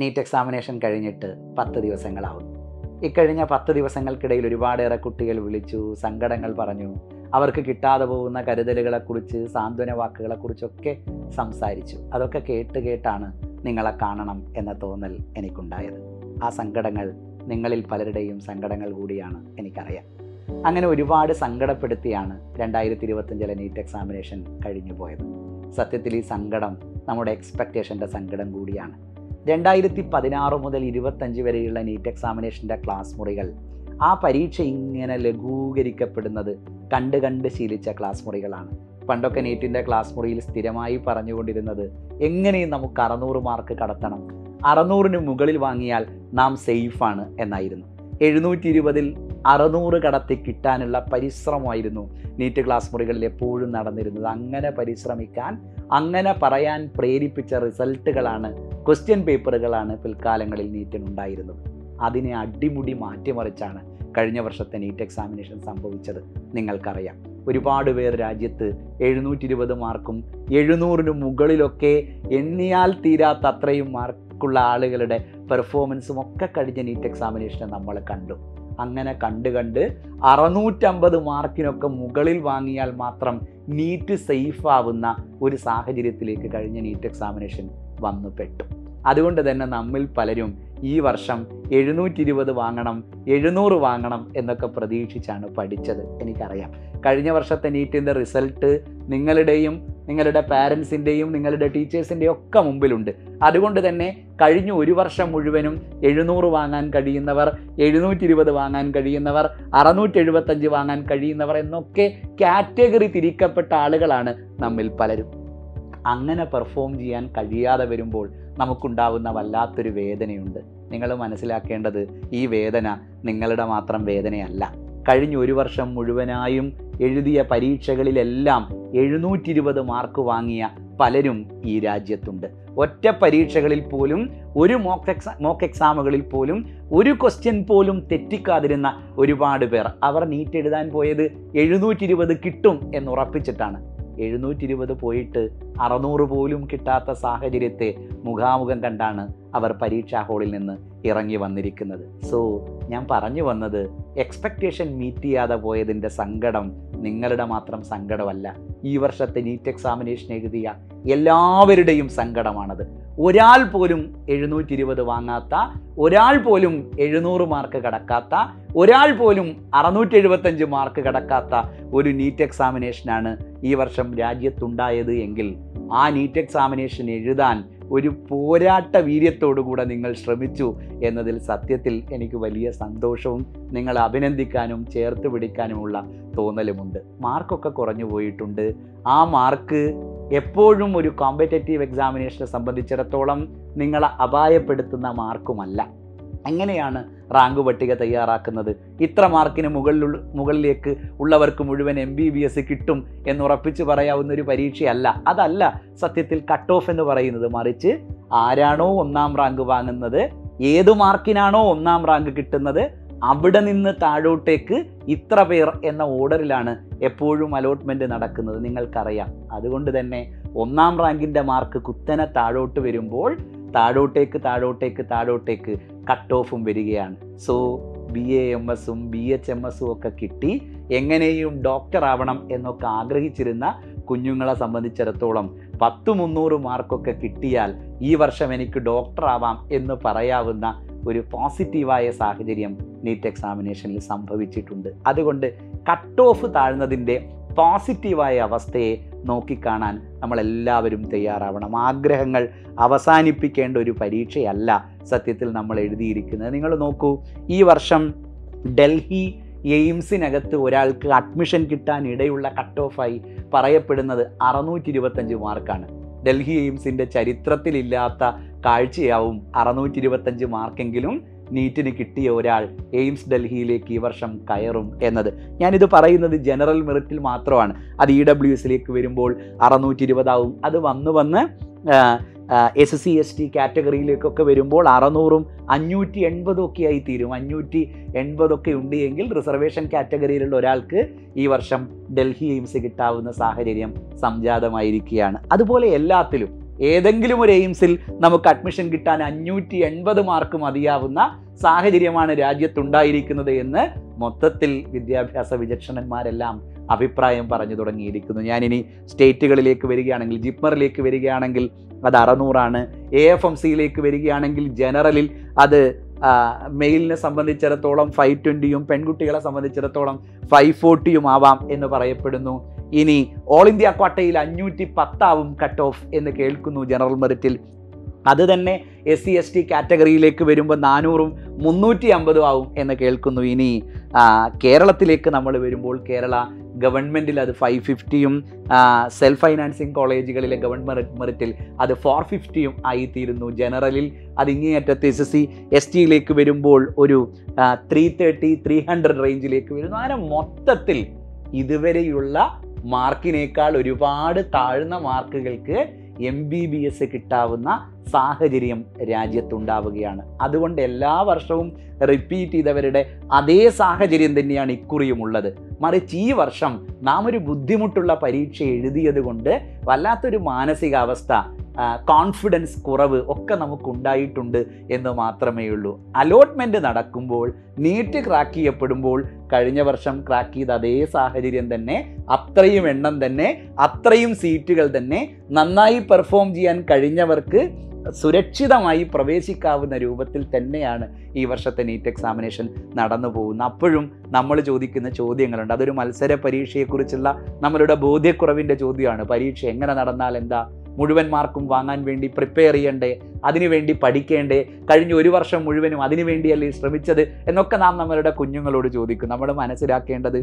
NEET examination കഴിഞ്ഞിട്ട് 10 ദിവസങ്ങളാവും. ഇക്കഴിഞ്ഞ 10 ദിവസങ്ങൾക്കിടയിൽ ഒരുപാടേറെ കുട്ടികൾ വിളിച്ചു, സങ്കടങ്ങൾ പറഞ്ഞു, അവർക്ക് കിട്ടാതെ പോകുന്ന കരുതലുകളെക്കുറിച്ച്, സാന്ത്വന വാക്കുകളെക്കുറിച്ചൊക്കെ സംസാരിച്ചു. അതൊക്കെ കേട്ടാണ് നിങ്ങളെ കാണണം എന്ന തോന്നൽ എനിക്കുണ്ടായത്. ആ സങ്കടങ്ങൾ നിങ്ങളിൽ പലരുടെയും സങ്കടങ്ങൾ കൂടിയാണ്, എനിക്കറിയാം. അങ്ങനെ ഒരുപാട് സങ്കടപ്പെടുത്തിയാണ് 2025 നീറ്റ് എക്സാമിനേഷൻ കഴിഞ്ഞു പോയത്. സത്യത്തിൽ ഈ സങ്കടം നമ്മുടെ എക്സ്പെക്റ്റേഷൻ്റെ സങ്കടം കൂടിയാണ്. 2016 മുതൽ 25 വരെയുള്ള നീറ്റ് എക്സാമിനേഷൻ്റെ ക്ലാസ് മുറികൾ, ആ പരീക്ഷ ഇങ്ങനെ ലഘൂകരിക്കപ്പെടുന്നത് കണ്ട് ശീലിച്ച ക്ലാസ് മുറികളാണ്. പണ്ടൊക്കെ നീറ്റിൻ്റെ ക്ലാസ് മുറിയിൽ സ്ഥിരമായി പറഞ്ഞുകൊണ്ടിരുന്നത് എങ്ങനെയും നമുക്ക് 600 മാർക്ക് കടത്തണം, 600ന് മുകളിൽ വാങ്ങിയാൽ നാം സേഫാണ് എന്നായിരുന്നു. 720ൽ 600 കടത്തി കിട്ടാനുള്ള പരിശ്രമമായിരുന്നു നീറ്റ് ക്ലാസ് മുറികളിൽ എപ്പോഴും നടന്നിരുന്നത്. അങ്ങനെ പരിശ്രമിക്കാൻ, അങ്ങനെ പറയാൻ പ്രേരിപ്പിച്ച റിസൾട്ടുകളാണ്, ക്വസ്റ്റ്യൻ പേപ്പറുകളാണ് പിൽക്കാലങ്ങളിൽ നീറ്റിനുണ്ടായിരുന്നത്. അതിനെ അടിമുടി മാറ്റിമറിച്ചാണ് കഴിഞ്ഞ വർഷത്തെ നീറ്റ് എക്സാമിനേഷൻ സംഭവിച്ചത്. നിങ്ങൾക്കറിയാം, ഒരുപാട് പേർ രാജ്യത്ത് 720 മാർക്കും 700ന് മുകളിലൊക്കെ എണ്ണിയാൽ തീരാത്ത അത്രയും മാർക്കുള്ള ആളുകളുടെ പെർഫോമൻസും ഒക്കെ കഴിഞ്ഞ നീറ്റ് എക്സാമിനേഷനെ നമ്മൾ കണ്ടു. അങ്ങനെ കണ്ട് 650 മാർക്കിനൊക്കെ മുകളിൽ വാങ്ങിയാൽ മാത്രം നീറ്റ് സേഫ് ആവുന്ന ഒരു സാഹചര്യത്തിലേക്ക് കഴിഞ്ഞ നീറ്റ് എക്സാമിനേഷൻ വന്നു പെട്ടു. അതുകൊണ്ട് തന്നെ നമ്മിൽ പലരും ഈ വർഷം 720 വാങ്ങണം, 700 വാങ്ങണം എന്നൊക്കെ പ്രതീക്ഷിച്ചാണ് പഠിച്ചത്. എനിക്കറിയാം, കഴിഞ്ഞ വർഷത്തെ നീറ്റിൻ്റെ റിസൾട്ട് നിങ്ങളുടെയും നിങ്ങളുടെ പാരൻസിൻ്റെയും നിങ്ങളുടെ ടീച്ചേഴ്സിൻ്റെയും ഒക്കെ മുമ്പിലുണ്ട്. അതുകൊണ്ട് തന്നെ കഴിഞ്ഞ ഒരു വർഷം മുഴുവനും 700 വാങ്ങാൻ കഴിയുന്നവർ, 720 വാങ്ങാൻ കഴിയുന്നവർ, 675 വാങ്ങാൻ കഴിയുന്നവർ എന്നൊക്കെ കാറ്റഗറി തിരിക്കപ്പെട്ട ആളുകളാണ് നമ്മിൽ പലരും. അങ്ങനെ പെർഫോം ചെയ്യാൻ കഴിയാതെ വരുമ്പോൾ നമുക്കുണ്ടാവുന്ന വല്ലാത്തൊരു വേദനയുണ്ട്. നിങ്ങൾ മനസ്സിലാക്കേണ്ടത്, ഈ വേദന നിങ്ങളുടെ മാത്രം വേദനയല്ല. കഴിഞ്ഞ ഒരു വർഷം മുഴുവനായും എഴുതിയ പരീക്ഷകളിലെല്ലാം 720 മാർക്ക് വാങ്ങിയ പലരും ഈ രാജ്യത്തുണ്ട്. ഒറ്റ പരീക്ഷകളിൽ പോലും, ഒരു മോക്ക് എക്സാമുകളിൽ പോലും ഒരു ക്വസ്റ്റ്യൻ പോലും തെറ്റിക്കാതിരുന്ന ഒരുപാട് പേർ. അവർ നീറ്റ് എഴുതാൻ പോയത് 720 കിട്ടും എന്നുറപ്പിച്ചിട്ടാണ്. 720 പോയിട്ട് 600 പോലും കിട്ടാത്ത സാഹചര്യത്തെ മുഖാമുഖം കണ്ടാണ് അവർ പരീക്ഷാ ഹാളിൽ നിന്ന് ഇറങ്ങി വന്നിരിക്കുന്നത്. സോ ഞാൻ പറഞ്ഞു വന്നത്, എക്സ്പെക്റ്റേഷൻ മീറ്റ് ചെയ്യാതെ പോയതിൻ്റെ സങ്കടം നിങ്ങളുടെ മാത്രം സങ്കടമല്ല, ഈ വർഷത്തെ നീറ്റ് എക്സാമിനേഷൻ എഴുതിയ എല്ലാവരുടെയും സങ്കടമാണത്. ഒരാൾ പോലും 720 വാങ്ങാത്ത, ഒരാൾ പോലും 700 മാർക്ക് കടക്കാത്ത, ഒരാൾ പോലും 675 മാർക്ക് കടക്കാത്ത ഒരു നീറ്റ് എക്സാമിനേഷനാണ് ഈ വർഷം രാജ്യത്തുണ്ടായത് എങ്കിൽ, ആ നീറ്റ് എക്സാമിനേഷൻ എഴുതാൻ ഒരു പോരാട്ട വീര്യത്തോടുകൂടെ നിങ്ങൾ ശ്രമിച്ചു എന്നതിൽ സത്യത്തിൽ എനിക്ക് വലിയ സന്തോഷവും നിങ്ങളെ അഭിനന്ദിക്കാനും ചേർത്ത് പിടിക്കാനുമുള്ള തോന്നലുമുണ്ട്. മാർക്കൊക്കെ കുറഞ്ഞു പോയിട്ടുണ്ട്. ആ മാർക്ക് എപ്പോഴും ഒരു കോമ്പറ്റേറ്റീവ് എക്സാമിനേഷനെ സംബന്ധിച്ചിടത്തോളം നിങ്ങളെ അപായപ്പെടുത്തുന്ന മാർക്കുമല്ല. എങ്ങനെയാണ് റാങ്ക് പട്ടിക തയ്യാറാക്കുന്നത്? ഇത്ര മാർക്കിന് മുകളിലേക്ക് ഉള്ളവർക്ക് മുഴുവൻ MBBS കിട്ടും എന്നുറപ്പിച്ച് പറയാവുന്ന ഒരു പരീക്ഷയല്ല. അതല്ല സത്യത്തിൽ കട്ട് ഓഫ് എന്ന് പറയുന്നത്. മറിച്ച് ആരാണോ 1ാം റാങ്ക് വാങ്ങുന്നത്, ഏത് മാർക്കിനാണോ 1ാം റാങ്ക് കിട്ടുന്നത്, അവിടെ നിന്ന് താഴോട്ടേക്ക് ഇത്ര പേർ എന്ന ഓർഡറിലാണ് എപ്പോഴും അലോട്ട്മെൻറ്റ് നടക്കുന്നത്. നിങ്ങൾക്കറിയാം. അതുകൊണ്ട് തന്നെ 1ാം റാങ്കിൻ്റെ മാർക്ക് കുത്തനെ താഴോട്ട് വരുമ്പോൾ താഴോട്ടേക്ക് കട്ട് ഓഫും വരികയാണ്. സോ BAMSഉം BHMSഉം ഒക്കെ കിട്ടി എങ്ങനെയും ഡോക്ടർ ആവണം എന്നൊക്കെ ആഗ്രഹിച്ചിരുന്ന കുഞ്ഞുങ്ങളെ സംബന്ധിച്ചിടത്തോളം 10-300 മാർക്കൊക്കെ കിട്ടിയാൽ ഈ വർഷം എനിക്ക് ഡോക്ടർ ആവാം എന്ന് പറയാവുന്ന ഒരു പോസിറ്റീവായ സാഹചര്യം നീറ്റ് എക്സാമിനേഷനിൽ സംഭവിച്ചിട്ടുണ്ട്. അതുകൊണ്ട് കട്ട് ഓഫ് താഴ്ന്നതിൻ്റെ പോസിറ്റീവായ അവസ്ഥയെ നോക്കിക്കാണാൻ നമ്മളെല്ലാവരും തയ്യാറാവണം. ആഗ്രഹങ്ങൾ അവസാനിപ്പിക്കേണ്ട ഒരു പരീക്ഷയല്ല സത്യത്തിൽ നമ്മൾ എഴുതിയിരിക്കുന്നത്. നിങ്ങൾ നോക്കൂ, ഈ വർഷം ഡൽഹി എയിംസിനകത്ത് ഒരാൾക്ക് അഡ്മിഷൻ കിട്ടാൻ ഇടയുള്ള കട്ട് ഓഫായി പറയപ്പെടുന്നത് 625 മാർക്കാണ്. ഡൽഹി എയിംസിൻ്റെ ചരിത്രത്തിലില്ലാത്ത കാഴ്ചയാവും 625 മാർക്കെങ്കിലും നീറ്റിന് കിട്ടിയ ഒരാൾ എയിംസ് ഡൽഹിയിലേക്ക് ഈ വർഷം കയറും എന്നത്. ഞാനിത് പറയുന്നത് ജനറൽ മെറിറ്റിൽ മാത്രമാണ്. അത് EWSലേക്ക് വരുമ്പോൾ 620 ആവും. അത് വന്ന് SC ST കാറ്റഗറിയിലേക്കൊക്കെ വരുമ്പോൾ 600ഉം 580 ഒക്കെ ആയി തീരും. 580 ഒക്കെ ഉണ്ട് എങ്കിൽ റിസർവേഷൻ കാറ്റഗറിയിലുള്ള ഒരാൾക്ക് ഈ വർഷം ഡൽഹി എയിംസ് കിട്ടാവുന്ന സാഹചര്യം സംജാതമായിരിക്കുകയാണ്. അതുപോലെ എല്ലാത്തിലും ഏതെങ്കിലും ഒരു എയിംസിൽ നമുക്ക് അഡ്മിഷൻ കിട്ടാൻ 580 മാർക്ക് മതിയാവുന്ന സാഹചര്യമാണ് രാജ്യത്തുണ്ടായിരിക്കുന്നത് എന്ന് മൊത്തത്തിൽ വിദ്യാഭ്യാസ വിചക്ഷണന്മാരെല്ലാം അഭിപ്രായം പറഞ്ഞു തുടങ്ങിയിരിക്കുന്നു. ഞാനിനി സ്റ്റേറ്റുകളിലേക്ക് വരികയാണെങ്കിൽ, ജിപ്മറിലേക്ക് വരികയാണെങ്കിൽ അത് 600 AFMCയിലേക്ക് വരികയാണെങ്കിൽ ജനറലിൽ അത് മെയിലിനെ സംബന്ധിച്ചിടത്തോളം 520 പെൺകുട്ടികളെ സംബന്ധിച്ചിടത്തോളം 540 ആവാം എന്ന് പറയപ്പെടുന്നു. ഇനി ഓൾ ഇന്ത്യ ക്വാട്ടയിൽ 510 കട്ട് ഓഫ് എന്ന് കേൾക്കുന്നു ജനറൽ മെറിറ്റിൽ. അത് തന്നെ SC/ST കാറ്റഗറിയിലേക്ക് വരുമ്പോൾ 400 350 ആവും എന്ന് കേൾക്കുന്നു. ഇനി കേരളത്തിലേക്ക് നമ്മൾ വരുമ്പോൾ കേരള ഗവൺമെൻറ്റിൽ അത് 550 സെൽഫ് ഫൈനാൻസിങ് കോളേജുകളിലെ ഗവൺമെൻറ് മെറിറ്റിൽ അത് 450 ആയിത്തീരുന്നു. ജനറലിൽ അത് ഇങ്ങേയറ്റത്ത് SC/STയിലേക്ക് വരുമ്പോൾ ഒരു 330-300 റേഞ്ചിലേക്ക് വരുന്നു. അങ്ങനെ മൊത്തത്തിൽ ഇതുവരെയുള്ള മാർക്കിനേക്കാൾ ഒരുപാട് താഴ്ന്ന മാർക്കുകൾക്ക് MBBS കിട്ടാവുന്ന സാഹചര്യം രാജ്യത്തുണ്ടാവുകയാണ്. അതുകൊണ്ട് എല്ലാ വർഷവും റിപ്പീറ്റ് ചെയ്തവരുടെ അതേ സാഹചര്യം തന്നെയാണ് ഇക്കുറിയുമുള്ളത്. മറിച്ച് ഈ വർഷം നാം ഒരു ബുദ്ധിമുട്ടുള്ള പരീക്ഷ എഴുതിയത് കൊണ്ട് വല്ലാത്തൊരു മാനസികാവസ്ഥ, കോൺഫിഡൻസ് കുറവ് ഒക്കെ നമുക്കുണ്ടായിട്ടുണ്ട് എന്ന് മാത്രമേ ഉള്ളൂ. അലോട്ട്മെൻറ്റ് നടക്കുമ്പോൾ, നീറ്റ് ക്രാക്ക് ചെയ്യപ്പെടുമ്പോൾ കഴിഞ്ഞ വർഷം ക്രാക്ക് ചെയ്ത അതേ സാഹചര്യം തന്നെ, അത്രയും എണ്ണം തന്നെ, അത്രയും സീറ്റുകൾ തന്നെ, നന്നായി പെർഫോം ചെയ്യാൻ കഴിഞ്ഞവർക്ക് സുരക്ഷിതമായി പ്രവേശിക്കാവുന്ന രൂപത്തിൽ തന്നെയാണ് ഈ വർഷത്തെ നീറ്റ് എക്സാമിനേഷൻ നടന്നു പോകുന്നത്. അപ്പോഴും നമ്മൾ ചോദിക്കുന്ന ചോദ്യങ്ങളുണ്ട്. അതൊരു മത്സര പരീക്ഷയെക്കുറിച്ചുള്ള നമ്മളുടെ ബോധ്യക്കുറവിൻ്റെ ചോദ്യമാണ്. പരീക്ഷ എങ്ങനെ നടന്നാൽ എന്താ, മുഴുവൻ മാർക്കും വാങ്ങാൻ വേണ്ടി പ്രിപ്പയർ ചെയ്യണ്ടേ, അതിനുവേണ്ടി പഠിക്കേണ്ടേ, കഴിഞ്ഞ ഒരു വർഷം മുഴുവനും അതിനു വേണ്ടിയല്ലേ ശ്രമിച്ചത് എന്നൊക്കെ നാം നമ്മളുടെ കുഞ്ഞുങ്ങളോട് ചോദിക്കും. നമ്മൾ മനസ്സിലാക്കേണ്ടത്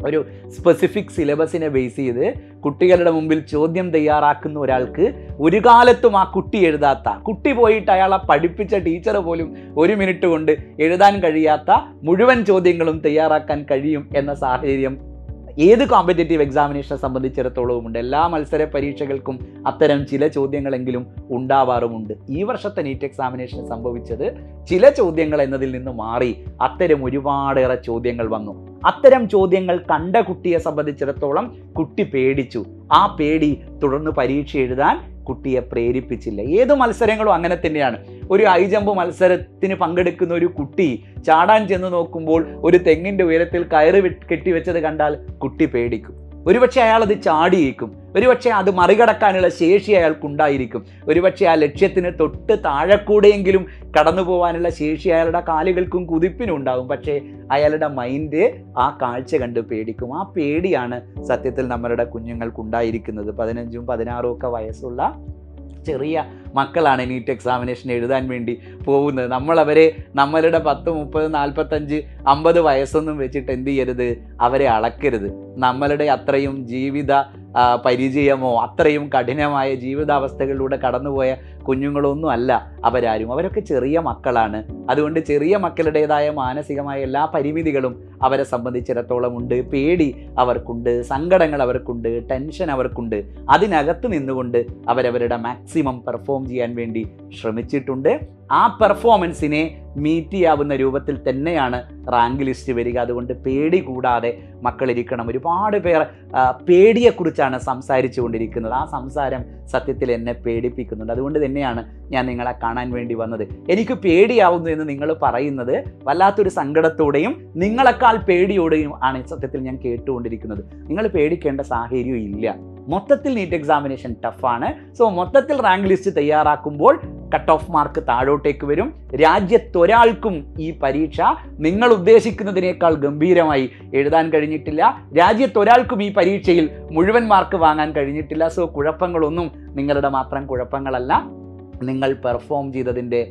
ഒരു സ്പെസിഫിക് സിലബസിനെ ബേസ് ചെയ്ത് കുട്ടികളുടെ മുമ്പിൽ ചോദ്യം തയ്യാറാക്കുന്ന ഒരാൾക്ക് ഒരു കാലത്തും ആ കുട്ടി എഴുതാത്ത, കുട്ടി പോയിട്ട് അയാളെ പഠിപ്പിച്ച ടീച്ചർ പോലും 1 മിനിറ്റ് കൊണ്ട് എഴുതാൻ കഴിയാത്ത മുഴുവൻ ചോദ്യങ്ങളും തയ്യാറാക്കാൻ കഴിയും എന്ന സാഹചര്യം ഏത് കോമ്പറ്റേറ്റീവ് എക്സാമിനേഷനെ സംബന്ധിച്ചിടത്തോളവും ഉണ്ട്. എല്ലാ മത്സര പരീക്ഷകൾക്കും അത്തരം ചില ചോദ്യങ്ങളെങ്കിലും ഉണ്ടാവാറുമുണ്ട്. ഈ വർഷത്തെ നീറ്റ് എക്സാമിനേഷന് സംഭവിച്ചത് ചില ചോദ്യങ്ങൾ എന്നതിൽ നിന്ന് മാറി അത്തരം ഒരുപാടേറെ ചോദ്യങ്ങൾ വന്നു. അത്തരം ചോദ്യങ്ങൾ കണ്ട കുട്ടിയെ സംബന്ധിച്ചിടത്തോളം കുട്ടി പേടിച്ചു. ആ പേടി തുടർന്ന് പരീക്ഷ എഴുതാൻ കുട്ടിയെ പ്രേരിപ്പിച്ചില്ല. ഏത് മത്സരങ്ങളും അങ്ങനെ തന്നെയാണ്. ഒരു ഹൈ ജമ്പ് മത്സരത്തിന് പങ്കെടുക്കുന്ന ഒരു കുട്ടി ചാടാൻ ചെന്ന് നോക്കുമ്പോൾ ഒരു തെങ്ങിൻ്റെ ഉയരത്തിൽ കയറ് കെട്ടിവെച്ചത് കണ്ടാൽ കുട്ടി പേടിക്കും. ഒരുപക്ഷെ അയാൾ അത് ചാടിയേക്കും, ഒരുപക്ഷെ അത് മറികടക്കാനുള്ള ശേഷി അയാൾക്കുണ്ടായിരിക്കും, ഒരുപക്ഷെ ആ ലക്ഷ്യത്തിന് തൊട്ട് താഴെക്കൂടെയെങ്കിലും കടന്നു പോകാനുള്ള ശേഷി അയാളുടെ കാലുകൾക്കും കുതിപ്പിനും ഉണ്ടാകും. പക്ഷേ അയാളുടെ മൈൻഡ് ആ കാഴ്ച കണ്ട് പേടിക്കും. ആ പേടിയാണ് സത്യത്തിൽ നമ്മളുടെ കുഞ്ഞുങ്ങൾക്കുണ്ടായിരിക്കുന്നത്. 15ഉം 16ഉം ഒക്കെ വയസ്സുള്ള ചെറിയ മക്കളാണ് നീറ്റ് എക്സാമിനേഷൻ എഴുതാൻ വേണ്ടി പോകുന്നത്. നമ്മളവരെ നമ്മളുടെ 10, 30, 45, 50 വയസ്സൊന്നും വെച്ചിട്ട് എന്ത് ചെയ്യരുത്, അവരെ അളക്കരുത്. നമ്മളുടെ അത്രയും ജീവിത പരിചയമോ അത്രയും കഠിനമായ ജീവിതാവസ്ഥകളിലൂടെ കടന്നുപോയ കുഞ്ഞുങ്ങളൊന്നും അല്ല അവരാരും. അവരൊക്കെ ചെറിയ മക്കളാണ്. അതുകൊണ്ട് ചെറിയ മക്കളുടേതായ മാനസികമായ എല്ലാ പരിമിതികളും അവരെ സംബന്ധിച്ചിടത്തോളം ഉണ്ട്. പേടി അവർക്കുണ്ട്, സങ്കടങ്ങൾ അവർക്കുണ്ട്, ടെൻഷൻ അവർക്കുണ്ട്. അതിനകത്ത് നിന്നുകൊണ്ട് അവരവരുടെ മാക്സിമം പെർഫോം ചെയ്യാൻ വേണ്ടി ശ്രമിച്ചിട്ടുണ്ട്. ആ പെർഫോമൻസിനെ മീറ്റ് ചെയ്യാവുന്ന രൂപത്തിൽ തന്നെയാണ് റാങ്ക് ലിസ്റ്റ് വരിക. അതുകൊണ്ട് പേടി കൂടാതെ മക്കളിരിക്കണം. ഒരുപാട് പേർ പേടിയെക്കുറിച്ചാണ് സംസാരിച്ചു കൊണ്ടിരിക്കുന്നത്. ആ സംസാരം സത്യത്തിൽ എന്നെ പേടിപ്പിക്കുന്നുണ്ട്. അതുകൊണ്ട് തന്നെയാണ് ഞാൻ നിങ്ങളെ കാണാൻ വേണ്ടി വന്നത്. എനിക്ക് പേടിയാവുന്നു എന്ന് നിങ്ങൾ പറയുന്നത് വല്ലാത്തൊരു സങ്കടത്തോടെയും നിങ്ങളെക്കാൾ പേടിയോടെയും ആണ് സത്യത്തിൽ ഞാൻ കേട്ടുകൊണ്ടിരിക്കുന്നത്. നിങ്ങൾ പേടിക്കേണ്ട സാഹചര്യം ഇല്ല. മൊത്തത്തിൽ നീറ്റ് എക്സാമിനേഷൻ ടഫാണ്. സോ മൊത്തത്തിൽ റാങ്ക് ലിസ്റ്റ് തയ്യാറാക്കുമ്പോൾ കട്ട് ഓഫ് മാർക്ക് താഴോട്ടേക്ക് വരും. രാജ്യത്തൊരാൾക്കും ഈ പരീക്ഷ നിങ്ങൾ ഉദ്ദേശിക്കുന്നതിനേക്കാൾ ഗംഭീരമായി എഴുതാൻ കഴിഞ്ഞിട്ടില്ല. രാജ്യത്തൊരാൾക്കും ഈ പരീക്ഷയിൽ മുഴുവൻ മാർക്ക് വാങ്ങാൻ കഴിഞ്ഞിട്ടില്ല. സോ കുഴപ്പങ്ങളൊന്നും നിങ്ങളുടെ മാത്രം കുഴപ്പങ്ങളല്ല. നിങ്ങൾ പെർഫോം ചെയ്തതിൻ്റെ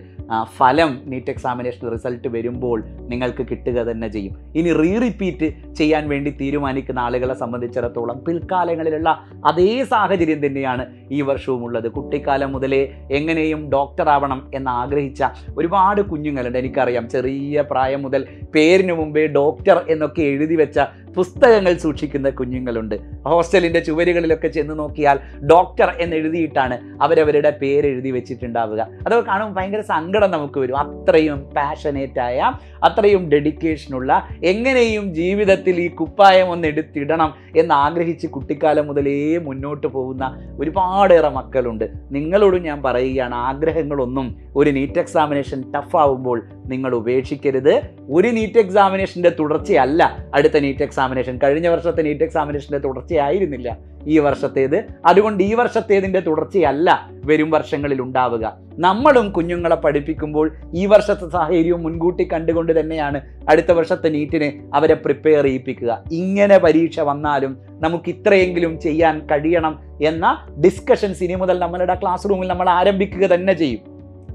ഫലം നീറ്റ് എക്സാമിനേഷൻ റിസൾട്ട് വരുമ്പോൾ നിങ്ങൾക്ക് കിട്ടുക തന്നെ ചെയ്യും. ഇനി റിപ്പീറ്റ് ചെയ്യാൻ വേണ്ടി തീരുമാനിക്കുന്ന ആളുകളെ സംബന്ധിച്ചിടത്തോളം പിൽക്കാലങ്ങളിലുള്ള അതേ സാഹചര്യം തന്നെയാണ് ഈ വർഷവും ഉള്ളത്. കുട്ടിക്കാലം മുതലേ എങ്ങനെയും ഡോക്ടർ ആവണം എന്ന് ആഗ്രഹിച്ച ഒരുപാട് കുഞ്ഞുങ്ങളുണ്ട്. എനിക്കറിയാം, ചെറിയ പ്രായം മുതൽ പേരിന് മുമ്പേ ഡോക്ടർ എന്നൊക്കെ എഴുതി വെച്ച പുസ്തകങ്ങൾ സൂക്ഷിക്കുന്ന കുഞ്ഞുങ്ങളുണ്ട്. ഹോസ്റ്റലിൻ്റെ ചുവരുകളിലൊക്കെ ചെന്ന് നോക്കിയാൽ ഡോക്ടർ എന്നെഴുതിയിട്ടാണ് അവരവരുടെ പേരെഴുതി വെച്ചിട്ടുണ്ടാവുക. അതൊക്കെ കാണുമ്പോൾ ഭയങ്കര സങ്കടം നമുക്ക് വരും. അത്രയും പാഷനേറ്റായ, അത്രയും ഡെഡിക്കേഷനുള്ള, എങ്ങനെയും ജീവിതത്തിൽ ഈ കുപ്പായം ഒന്ന് എടുത്തിടണം എന്നാഗ്രഹിച്ച് കുട്ടിക്കാലം മുതലേ മുന്നോട്ട് പോകുന്ന ഒരുപാടേറെ മക്കളുണ്ട്. നിങ്ങളോടും ഞാൻ പറയുകയാണ്, ആഗ്രഹങ്ങളൊന്നും ഒരു നീറ്റ് എക്സാമിനേഷൻ ടഫ് ആവുമ്പോൾ നിങ്ങൾ ഉപേക്ഷിക്കരുത്. ഒരു നീറ്റ് എക്സാമിനേഷൻ്റെ തുടർച്ചയല്ല അടുത്ത നീറ്റ് എക്സാമിനേഷൻ. കഴിഞ്ഞ വർഷത്തെ നീറ്റ് എക്സാമിനേഷൻ്റെ തുടർച്ചയായിരുന്നില്ല ഈ വർഷത്തേത്. അതുകൊണ്ട് ഈ വർഷത്തേതിൻ്റെ തുടർച്ചയല്ല വരും വർഷങ്ങളിൽ ഉണ്ടാവുക. നമ്മളും കുഞ്ഞുങ്ങളെ പഠിപ്പിക്കുമ്പോൾ ഈ വർഷത്തെ സാഹചര്യവും മുൻകൂട്ടി കണ്ടുകൊണ്ട് തന്നെയാണ് അടുത്ത വർഷത്തെ നീറ്റിന് അവരെ പ്രിപ്പയർ ചെയ്യിപ്പിക്കുക. ഇങ്ങനെ പരീക്ഷ വന്നാലും നമുക്ക് ഇത്രയെങ്കിലും ചെയ്യാൻ കഴിയണം എന്ന ഡിസ്കഷൻസ് ഇനി മുതൽ നമ്മളുടെ ക്ലാസ് റൂമിൽ നമ്മൾ ആരംഭിക്കുക തന്നെ ചെയ്യും.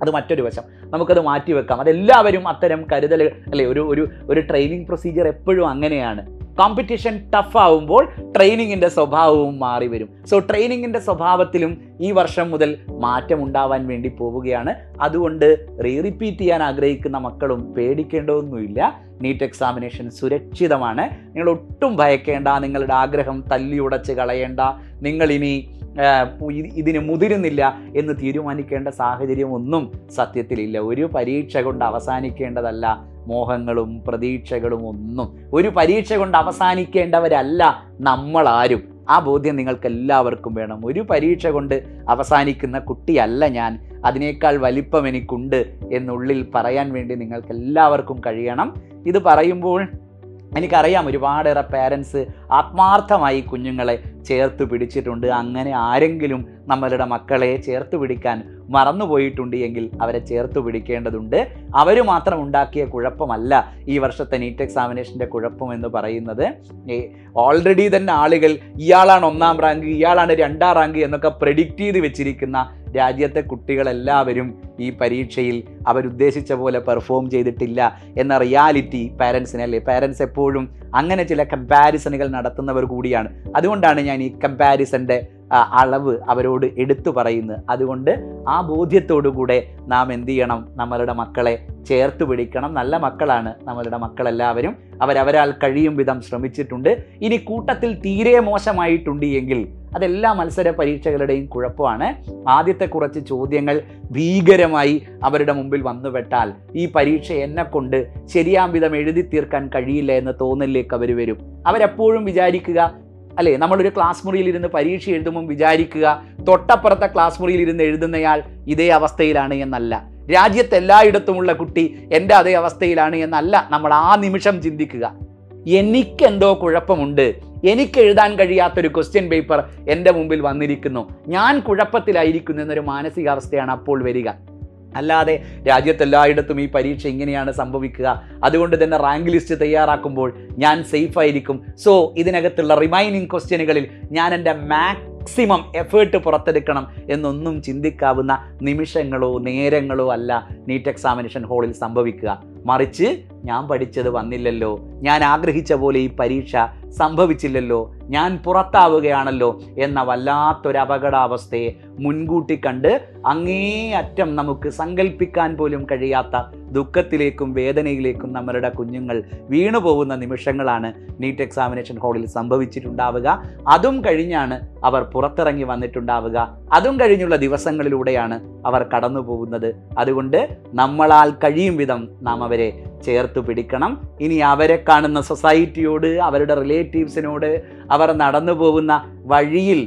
അത് മറ്റൊരു വശം, നമുക്കത് മാറ്റിവെക്കാം. അതെല്ലാവരും അത്തരം കരുതൽ അല്ലെ, ഒരു ട്രെയിനിങ് പ്രൊസീജിയർ എപ്പോഴും അങ്ങനെയാണ്. കോമ്പറ്റീഷൻ ടഫ് ആവുമ്പോൾ ട്രെയിനിങ്ങിൻ്റെ സ്വഭാവവും മാറി വരും. സോ ട്രെയിനിങ്ങിൻ്റെ സ്വഭാവത്തിലും ഈ വർഷം മുതൽ മാറ്റം ഉണ്ടാവാൻ വേണ്ടി പോവുകയാണ്. അതുകൊണ്ട് റിപ്പീറ്റ് ചെയ്യാൻ ആഗ്രഹിക്കുന്ന മക്കളും പേടിക്കേണ്ടതൊന്നുമില്ല. നീറ്റ് എക്സാമിനേഷൻ സുരക്ഷിതമാണ്. നിങ്ങൾ ഒട്ടും ഭയക്കേണ്ട, നിങ്ങളുടെ ആഗ്രഹം തല്ലിയുടച്ച് കളയേണ്ട, നിങ്ങളിനി ഇതിന് മുതിരുന്നില്ല എന്ന് തീരുമാനിക്കേണ്ട സാഹചര്യമൊന്നും സത്യത്തിലില്ല. ഒരു പരീക്ഷ കൊണ്ട് അവസാനിക്കേണ്ടതല്ല മോഹങ്ങളും പ്രതീക്ഷകളും ഒന്നും. ഒരു പരീക്ഷ കൊണ്ട് അവസാനിക്കേണ്ടവരല്ല നമ്മളാരും. ആ ബോധ്യം നിങ്ങൾക്ക് എല്ലാവർക്കും വേണം. ഒരു പരീക്ഷ കൊണ്ട് അവസാനിക്കുന്ന കുട്ടിയല്ല ഞാൻ, അതിനേക്കാൾ വലിപ്പം എനിക്കുണ്ട് എന്നുള്ളിൽ പറയാൻ വേണ്ടി നിങ്ങൾക്ക് എല്ലാവർക്കും കഴിയണം. ഇത് പറയുമ്പോൾ എനിക്കറിയാം ഒരുപാടേറെ പാരൻസ് ആത്മാർത്ഥമായി കുഞ്ഞുങ്ങളെ ചേർത്ത് പിടിച്ചിട്ടുണ്ട്. അങ്ങനെ ആരെങ്കിലും നമ്മളുടെ മക്കളെ ചേർത്ത് പിടിക്കാൻ മറന്നുപോയിട്ടുണ്ട് എങ്കിൽ അവരെ ചേർത്ത് പിടിക്കേണ്ടതുണ്ട്. അവർ മാത്രം ഉണ്ടാക്കിയ കുഴപ്പമല്ല ഈ വർഷത്തെ നീറ്റ് എക്സാമിനേഷൻ്റെ കുഴപ്പം എന്ന് പറയുന്നത്. ഓൾറെഡി തന്നെ ആളുകൾ ഇയാളാണ് 1ാം റാങ്ക്, ഇയാളാണ് 2ാം റാങ്ക് എന്നൊക്കെ പ്രെഡിക്റ്റ് ചെയ്ത് വെച്ചിരിക്കുന്ന രാജ്യത്തെ കുട്ടികളെല്ലാവരും ഈ പരീക്ഷയിൽ അവരുദ്ദേശിച്ച പോലെ പെർഫോം ചെയ്തിട്ടില്ല എന്ന റിയാലിറ്റി പാരൻസിനല്ലേ. പാരൻസ് എപ്പോഴും അങ്ങനെ ചില കമ്പാരിസണുകൾ നടത്തുന്നവർ കൂടിയാണ്. അതുകൊണ്ടാണ് ഞാൻ ഈ കമ്പാരിസൻ്റെ അളവ് അവരോട് എടുത്തു പറയുന്നത്. അതുകൊണ്ട് ആ ബോധ്യത്തോടു കൂടെ നാം എന്ത് ചെയ്യണം, നമ്മളുടെ മക്കളെ ചേർത്ത് പിടിക്കണം. നല്ല മക്കളാണ് നമ്മളുടെ മക്കളെല്ലാവരും. അവരവരാൽ കഴിയും വിധം ശ്രമിച്ചിട്ടുണ്ട്. ഇനി കൂട്ടത്തിൽ തീരെ മോശമായിട്ടുണ്ട് എങ്കിൽ അതെല്ലാ മത്സര പരീക്ഷകളുടെയും കുഴപ്പമാണ്. ആദ്യത്തെ കുറച്ച് ചോദ്യങ്ങൾ ഭീകരമായി അവരുടെ മുമ്പിൽ വന്നുപെട്ടാൽ ഈ പരീക്ഷ എന്നെക്കൊണ്ട് ശരിയാം വിധം എഴുതി തീർക്കാൻ കഴിയില്ല എന്ന തോന്നലിലേക്ക് അവർ വരും. അവരെപ്പോഴും വിചാരിക്കുക അല്ലേ, നമ്മളൊരു ക്ലാസ് മുറിയിലിരുന്ന് പരീക്ഷ എഴുതുമ്പം വിചാരിക്കുക തൊട്ടപ്പുറത്തെ ക്ലാസ് മുറിയിലിരുന്ന് എഴുതുന്നയാൾ ഇതേ അവസ്ഥയിലാണ് എന്നല്ല. രാജ്യത്തെല്ലായിടത്തുമുള്ള കുട്ടി എൻ്റെ അതേ അവസ്ഥയിലാണ് എന്നല്ല നമ്മൾ ആ നിമിഷം ചിന്തിക്കുക. എനിക്കെന്തോ കുഴപ്പമുണ്ട്, എനിക്ക് എഴുതാൻ കഴിയാത്തൊരു ക്വസ്റ്റ്യൻ പേപ്പർ എൻ്റെ മുമ്പിൽ വന്നിരിക്കുന്നു, ഞാൻ കുഴപ്പത്തിലായിരിക്കുന്നു എന്നൊരു മാനസികാവസ്ഥയാണ് അപ്പോൾ വരിക. അല്ലാതെ രാജ്യത്തെല്ലായിടത്തും ഈ പരീക്ഷ ഇങ്ങനെയാണ് സംഭവിക്കുക, അതുകൊണ്ട് തന്നെ റാങ്ക് ലിസ്റ്റ് തയ്യാറാക്കുമ്പോൾ ഞാൻ സേഫ് ആയിരിക്കും, സോ ഇതിനകത്തുള്ള റിമൈനിങ് ക്വസ്റ്റ്യനുകളിൽ ഞാൻ എൻ്റെ മാക്സിമം എഫേർട്ട് പുറത്തെടുക്കണം എന്നൊന്നും ചിന്തിക്കാവുന്ന നിമിഷങ്ങളോ നേരങ്ങളോ അല്ല നീറ്റ് എക്സാമിനേഷൻ ഹാളിൽ സംഭവിക്കുക. മറിച്ച് ഞാൻ പഠിച്ചത് വന്നില്ലല്ലോ, ഞാൻ ആഗ്രഹിച്ച പോലെ ഈ പരീക്ഷ സംഭവിച്ചില്ലല്ലോ, ഞാൻ പുറത്താവുകയാണല്ലോ എന്ന വല്ലാത്തൊരു അപകടാവസ്ഥയെ മുൻകൂട്ടി കണ്ട് അങ്ങേയറ്റം നമുക്ക് സങ്കല്പിക്കാൻ പോലും കഴിയാത്ത ദുഃഖത്തിലേക്കും വേദനയിലേക്കും നമ്മളുടെ കുഞ്ഞുങ്ങൾ വീണുപോകുന്ന നിമിഷങ്ങളാണ് നീറ്റ് എക്സാമിനേഷൻ ഹാളിൽ സംഭവിച്ചിട്ടുണ്ടാവുക. അതും കഴിഞ്ഞാണ് അവർ പുറത്തിറങ്ങി വന്നിട്ടുണ്ടാവുക. അതും കഴിഞ്ഞുള്ള ദിവസങ്ങളിലൂടെയാണ് അവർ കടന്നു പോകുന്നത്. അതുകൊണ്ട് നമ്മളാൽ കഴിയും വിധം നാം അവരെ ചേർത്ത് പിടിക്കണം. ഇനി അവരെ കാണുന്ന സൊസൈറ്റിയോട്, അവരുടെ റിലേറ്റീവ്സിനോട്, അവർ നടന്നു പോകുന്ന വഴിയിൽ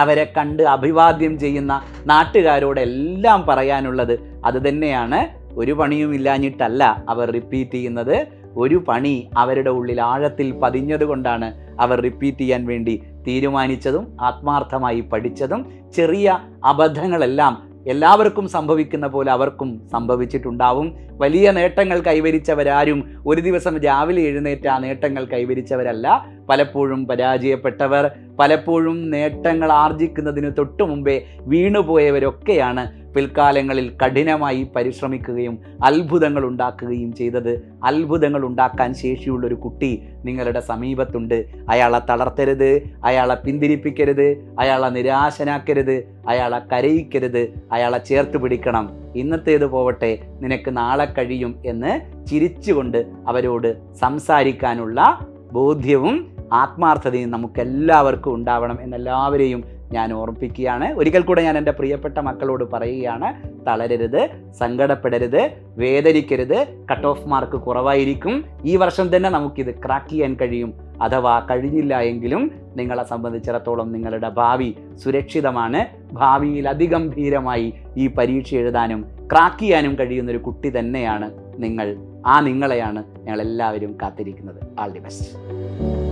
അവരെ കണ്ട് അഭിവാദ്യം ചെയ്യുന്ന നാട്ടുകാരോടെല്ലാം പറയാനുള്ളത് അത് തന്നെയാണ്. ഒരു പണിയും ഇല്ലാഞ്ഞിട്ടല്ല അവർ റിപ്പീറ്റ് ചെയ്യുന്നത്. ഒരു പണി അവരുടെ ഉള്ളിൽ ആഴത്തിൽ പതിഞ്ഞതുകൊണ്ടാണ് അവർ റിപ്പീറ്റ് ചെയ്യാൻ വേണ്ടി തീരുമാനിച്ചതും ആത്മാർത്ഥമായി പഠിച്ചതും. ചെറിയ അബദ്ധങ്ങളെല്ലാം എല്ലാവർക്കും സംഭവിക്കുന്ന പോലെ അവർക്കും സംഭവിച്ചിട്ടുണ്ടാവും. വലിയ നേട്ടങ്ങൾ കൈവരിച്ചവരാരും ഒരു ദിവസം രാവിലെ എഴുന്നേറ്റ് ആ നേട്ടങ്ങൾ കൈവരിച്ചവരല്ല. പലപ്പോഴും പരാജയപ്പെട്ടവർ, പലപ്പോഴും നേട്ടങ്ങൾ ആർജിക്കുന്നതിന് തൊട്ടു മുമ്പേ വീണുപോയവരൊക്കെയാണ് പിൽക്കാലങ്ങളിൽ കഠിനമായി പരിശ്രമിക്കുകയും അത്ഭുതങ്ങൾ ഉണ്ടാക്കുകയും ചെയ്തത്. അത്ഭുതങ്ങൾ ഉണ്ടാക്കാൻ ശേഷിയുള്ളൊരു കുട്ടി നിങ്ങളുടെ സമീപത്തുണ്ട്. അയാളെ തളർത്തരുത്, അയാളെ പിന്തിരിപ്പിക്കരുത്, അയാളെ നിരാശനാക്കരുത്, അയാളെ കരയിക്കരുത്, അയാളെ ചേർത്ത് പിടിക്കണം. ഇന്നത്തേത് പോവട്ടെ, നിനക്ക് നാളെ കഴിയും എന്ന് ചിരിച്ചുകൊണ്ട് അവരോട് സംസാരിക്കാനുള്ള ബോധ്യവും ആത്മാർത്ഥതയും നമുക്കെല്ലാവർക്കും ഉണ്ടാവണം എന്നെല്ലാവരെയും ഞാൻ ഓർമ്മിപ്പിക്കുകയാണ്. ഒരിക്കൽ കൂടെ ഞാൻ എൻ്റെ പ്രിയപ്പെട്ട മക്കളോട് പറയുകയാണ്, തളരരുത്, സങ്കടപ്പെടരുത്, വേദനിക്കരുത്. കട്ട് ഓഫ് മാർക്ക് കുറവായിരിക്കും. ഈ വർഷം തന്നെ നമുക്കിത് ക്രാക്ക് ചെയ്യാൻ കഴിയും. അഥവാ കഴിഞ്ഞില്ല എങ്കിലും നിങ്ങളെ സംബന്ധിച്ചിടത്തോളം നിങ്ങളുടെ ഭാവി സുരക്ഷിതമാണ്. ഭാവിയിൽ അതിഗംഭീരമായി ഈ പരീക്ഷ എഴുതാനും ക്രാക്ക് ചെയ്യാനും കഴിയുന്നൊരു കുട്ടി തന്നെയാണ് നിങ്ങൾ. ആ നിങ്ങളെയാണ് ഞങ്ങളെല്ലാവരും കാത്തിരിക്കുന്നത്. All the best.